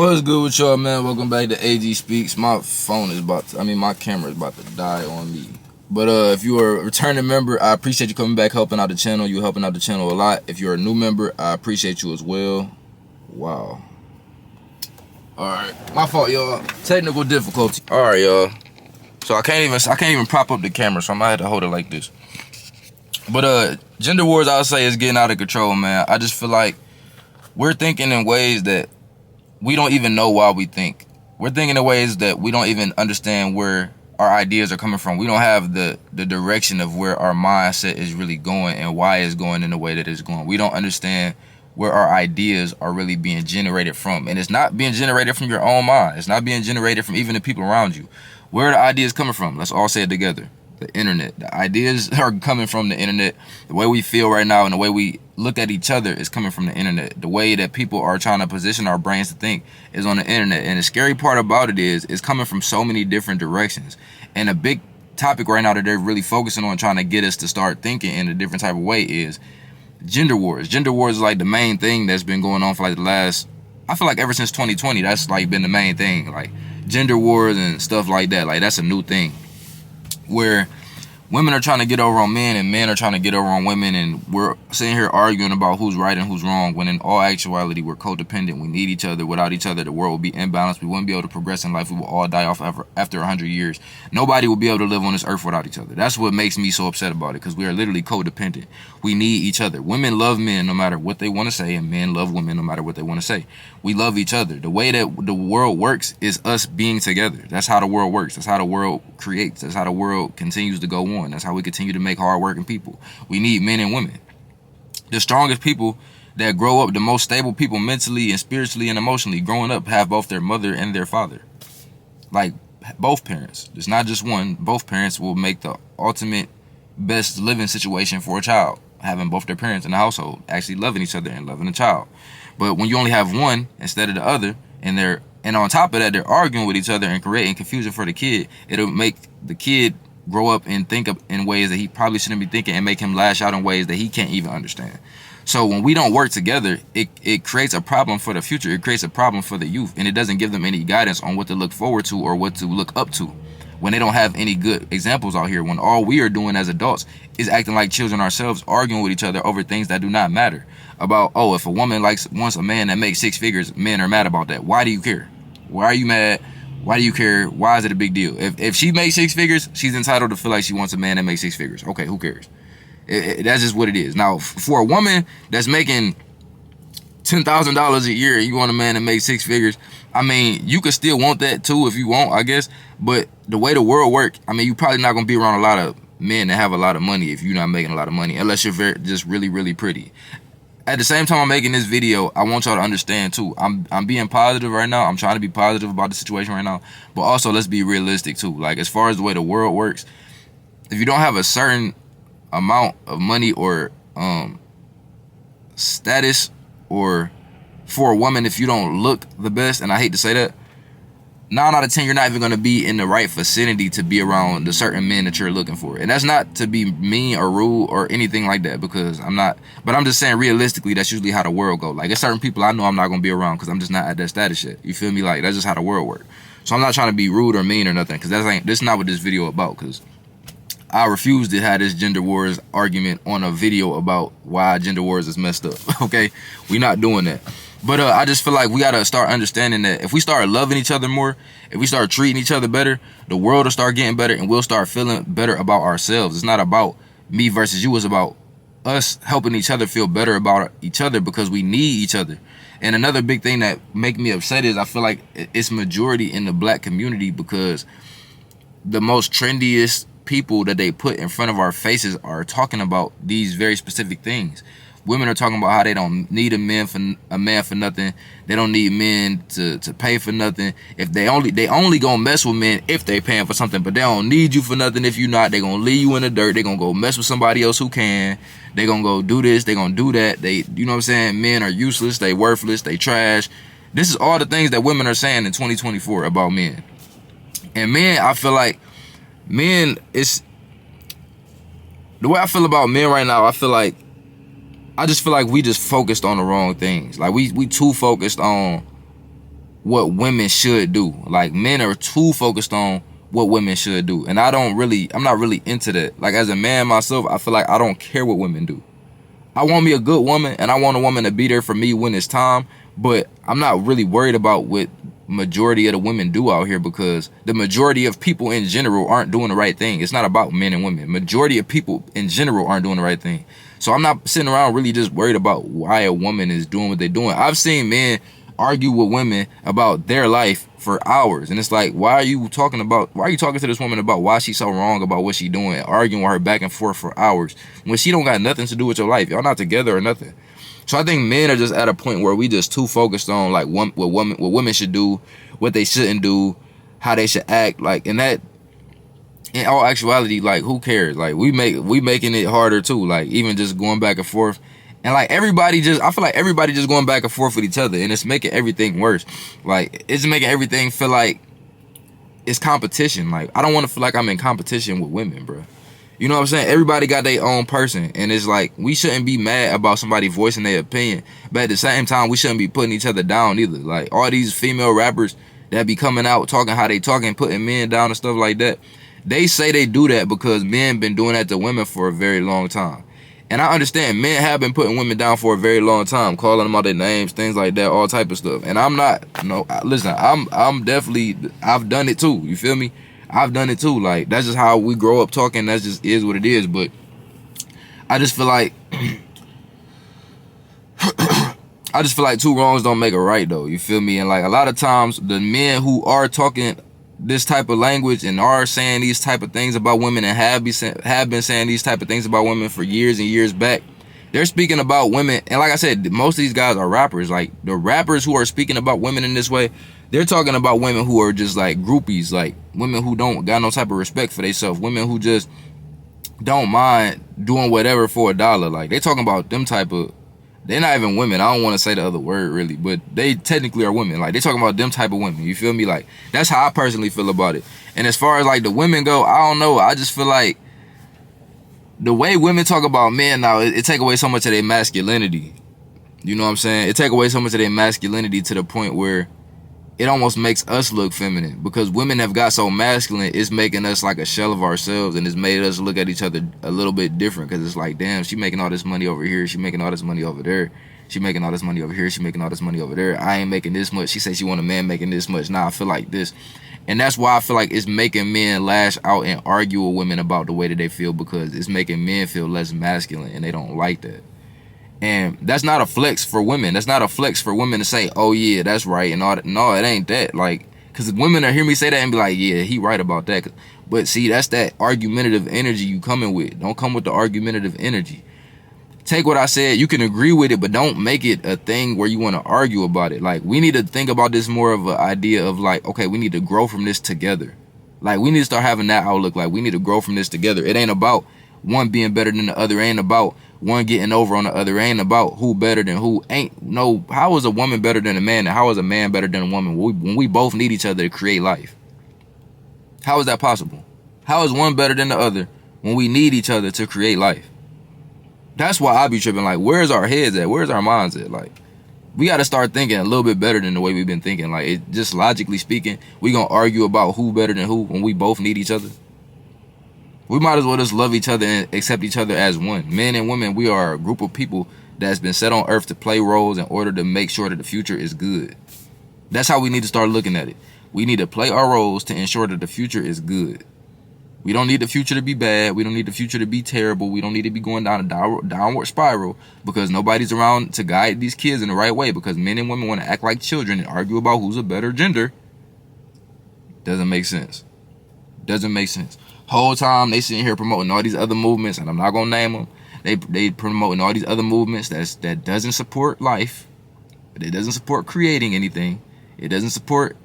What's good with y'all, man? Welcome back to AG Speaks. My camera is about to die on me. But if you are a returning member, I appreciate you coming back, helping out the channel. You're helping out the channel a lot. If you're a new member, I appreciate you as well. Wow. Alright, my fault, y'all. Technical difficulty. Alright, y'all. So I can't even prop up the camera, so I might have to hold it like this. But gender wars, I would say, is getting out of control, man. I just feel like we're thinking in ways that we don't even know why we think. We're thinking in ways that we don't even understand where our ideas are coming from. We don't have the direction of where our mindset is really going and why it's going in the way that it's going. We don't understand where our ideas are really being generated from. And it's not being generated from your own mind. It's not being generated from even the people around you. Where are the ideas coming from? Let's all say it together. The internet. The ideas are coming from the internet. The way we feel right now and the way we look at each other is coming from the internet. The way that people are trying to position our brains to think is on the internet. And the scary part about it is it's coming from so many different directions. And a big topic right now that they're really focusing on trying to get us to start thinking in a different type of way is gender wars. Gender wars is like the main thing that's been going on for like the last, I feel like ever since 2020, that's like been the main thing. Like gender wars and stuff like that. Like that's a new thing where women are trying to get over on men and men are trying to get over on women, and we're sitting here arguing about who's right and who's wrong, when in all actuality we're codependent. We need each other. Without each other, the world would be imbalanced. We wouldn't be able to progress in life. We will all die off after 100 years. Nobody will be able to live on this earth without each other. That's what makes me so upset about it, because we are literally codependent. We need each other. Women love men no matter what they want to say, and men love women no matter what they want to say. We love each other. The way that the world works is us being together. That's how the world works. That's how the world creates. That's how the world continues to go on. That's how we continue to make hard-working people. We need men and women. The strongest people that grow up, the most stable people mentally and spiritually and emotionally growing up, have both their mother and their father. Like both parents. It's not just one. Both parents will make the ultimate best living situation for a child, having both their parents in the household actually loving each other and loving the child. But when you only have one instead of the other, and on top of that they're arguing with each other and creating confusion for the kid, it'll make the kid grow up and think of in ways that he probably shouldn't be thinking, and make him lash out in ways that he can't even understand. So when we don't work together, it creates a problem for the future. It creates a problem for the youth, and it doesn't give them any guidance on what to look forward to or what to look up to when they don't have any good examples out here, when all we are doing as adults is acting like children ourselves, arguing with each other over things that do not matter. About, oh, if a woman wants a man that makes 6 figures, men are mad about that. Why do you care? Why are you mad? Why do you care? Why is it a big deal? If she makes 6 figures, she's entitled to feel like she wants a man that makes 6 figures. Okay, who cares? That's just what it is. Now, for a woman that's making $10,000 a year, you want a man that makes 6 figures, I mean, you could still want that too if you want, I guess. But the way the world works, I mean, you're probably not going to be around a lot of men that have a lot of money if you're not making a lot of money, unless you're just really, really pretty. At the same time I'm making this video, I want y'all to understand too, I'm being positive right now. I'm trying to be positive about the situation right now. But also, let's be realistic too. Like, as far as the way the world works, if you don't have a certain amount of money or status, or for a woman, if you don't look the best, and I hate to say that, 9 out of 10 you're not even going to be in the right vicinity to be around the certain men that you're looking for. And that's not to be mean or rude or anything like that, because I'm not, but I'm just saying realistically that's usually how the world goes. Like, there's certain people I know I'm not going to be around because I'm just not at that status yet. You feel me? Like, that's just how the world works. So I'm not trying to be rude or mean or nothing, because that's not what this video about, because I refuse to have this gender wars argument on a video about why gender wars is messed up. Okay, we're not doing that. But I just feel like we gotta start understanding that if we start loving each other more, if we start treating each other better, the world will start getting better, and we'll start feeling better about ourselves. It's not about me versus you. It's about us helping each other feel better about each other, because we need each other. And another big thing that make me upset is I feel like it's majority in the black community, because the most trendiest people that they put in front of our faces are talking about these very specific things. Women are talking about how they don't need a man for nothing. They don't need men to pay for nothing. If they only gonna mess with men if they paying for something, but they don't need you for nothing if you not. They gonna leave you in the dirt. They gonna go mess with somebody else who can. They gonna go do this. They gonna do that. You know what I'm saying? Men are useless. They worthless. They trash. This is all the things that women are saying in 2024 about men. And men, I feel like men, it's the way I feel about men right now. I just feel like we just focused on the wrong things. Like we too focused on what women should do. Like, men are too focused on what women should do. And I'm not really into that. Like, as a man myself, I feel like I don't care what women do. I want me a good woman, and I want a woman to be there for me when it's time, but I'm not really worried about what majority of the women do out here, because the majority of people in general aren't doing the right thing. It's not about men and women. Majority of people in general aren't doing the right thing. So I'm not sitting around really just worried about why a woman is doing what they're doing. I've seen men argue with women about their life for hours, and it's like, why are you talking to this woman about why she's so wrong about what she's doing, arguing with her back and forth for hours when she don't got nothing to do with your life? Y'all not together or nothing. So I think men are just at a point where we just too focused on like what women should do, what they shouldn't do, how they should act. Like, in all actuality, like, who cares? Like, we making it harder too. Like, even just going back and forth. And like, I feel like everybody just going back and forth with each other, and it's making everything worse. Like, it's making everything feel like it's competition. Like, I don't want to feel like I'm in competition with women, bro. You know what I'm saying? Everybody got their own person, and it's like, we shouldn't be mad about somebody voicing their opinion, but at the same time, we shouldn't be putting each other down either. Like, all these female rappers that be coming out talking how they talking, putting men down and stuff like that, they say they do that because men been doing that to women for a very long time. And I understand men have been putting women down for a very long time, calling them out their names, things like that, all type of stuff. And I'm not, listen, I'm definitely, I've done it too. You feel me? I've done it too. Like, that's just how we grow up talking. That just is what it is. But I just feel like, two wrongs don't make a right, though. You feel me? And like, a lot of times, the men who are talking this type of language and are saying these type of things about women, and have been saying these type of things about women for years and years back, they're speaking about women. And like I said, most of these guys are rappers. Like, the rappers who are speaking about women in this way, they're talking about women who are just like groupies, like women who don't got no type of respect for themselves, women who just don't mind doing whatever for $1. Like, they talking about them type of, they're not even women. I don't want to say the other word really, but they technically are women. Like, they talking about them type of women. You feel me? Like, that's how I personally feel about it. And as far as like the women go, I don't know. I just feel like the way women talk about men now, it take away so much of their masculinity. You know what I'm saying? It take away so much of their masculinity to the point where it almost makes us look feminine, because women have got so masculine, it's making us like a shell of ourselves, and it's made us look at each other a little bit different, because it's like, damn, she making all this money over here, she making all this money over there, she making all this money over here, she making all this money over there, I ain't making this much, she said she want a man making this much, nah, I feel like this. And that's why I feel like it's making men lash out and argue with women about the way that they feel, because it's making men feel less masculine, and they don't like that. And that's not a flex for women. That's not a flex for women to say, oh yeah, that's right, and all that. No, it ain't that. Like, because women are hear me say that and be like, yeah, he right about that. But see, that's that argumentative energy you coming with. Don't come with the argumentative energy. Take what I said, you can agree with it, but don't make it a thing where you want to argue about it. Like, we need to think about this more of an idea of like, okay, we need to grow from this together. Like, we need to start having that outlook. Like, we need to grow from this together. It ain't about one being better than the other. It ain't about one getting over on the other. It ain't about who better than who. How is a woman better than a man, and how is a man better than a woman when we both need each other to create life? How is that possible? How is one better than the other when we need each other to create life? That's why I be tripping. Like, where's our heads at? Where's our minds at? Like, we got to start thinking a little bit better than the way we've been thinking. Like, it, just logically speaking, we gonna argue about who better than who when we both need each other? We might as well just love each other and accept each other as one. Men and women, we are a group of people that's been set on earth to play roles in order to make sure that the future is good. That's how we need to start looking at it. We need to play our roles to ensure that the future is good. We don't need the future to be bad. We don't need the future to be terrible. We don't need to be going down a downward spiral, because nobody's around to guide these kids in the right way, because men and women want to act like children and argue about who's a better gender. Doesn't make sense. Doesn't make sense. Whole time they sitting here promoting all these other movements, and I'm not gonna name them. They promoting all these other movements that doesn't support life. It doesn't support creating anything. It doesn't support,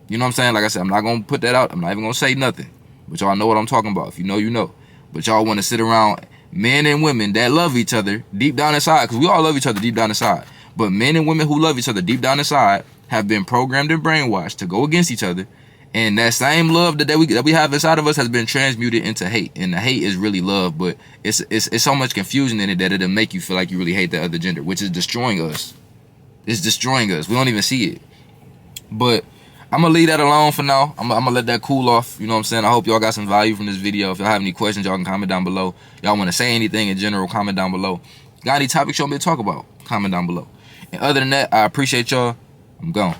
you know what I'm saying? Like I said, I'm not gonna put that out. I'm not even gonna say nothing. But y'all know what I'm talking about. If you know, you know. But y'all want to sit around, men and women that love each other deep down inside, because we all love each other deep down inside. But men and women who love each other deep down inside have been programmed and brainwashed to go against each other. And that same love that we have inside of us has been transmuted into hate. And the hate is really love, but it's so much confusion in it that it'll make you feel like you really hate the other gender, which is destroying us. It's destroying us. We don't even see it. But I'm gonna leave that alone for now. I'm gonna let that cool off. You know what I'm saying? I hope y'all got some value from this video. If y'all have any questions, y'all can comment down below. Y'all want to say anything in general, comment down below. Got any topics you want me to talk about? Comment down below. And other than that, I appreciate y'all. I'm gone.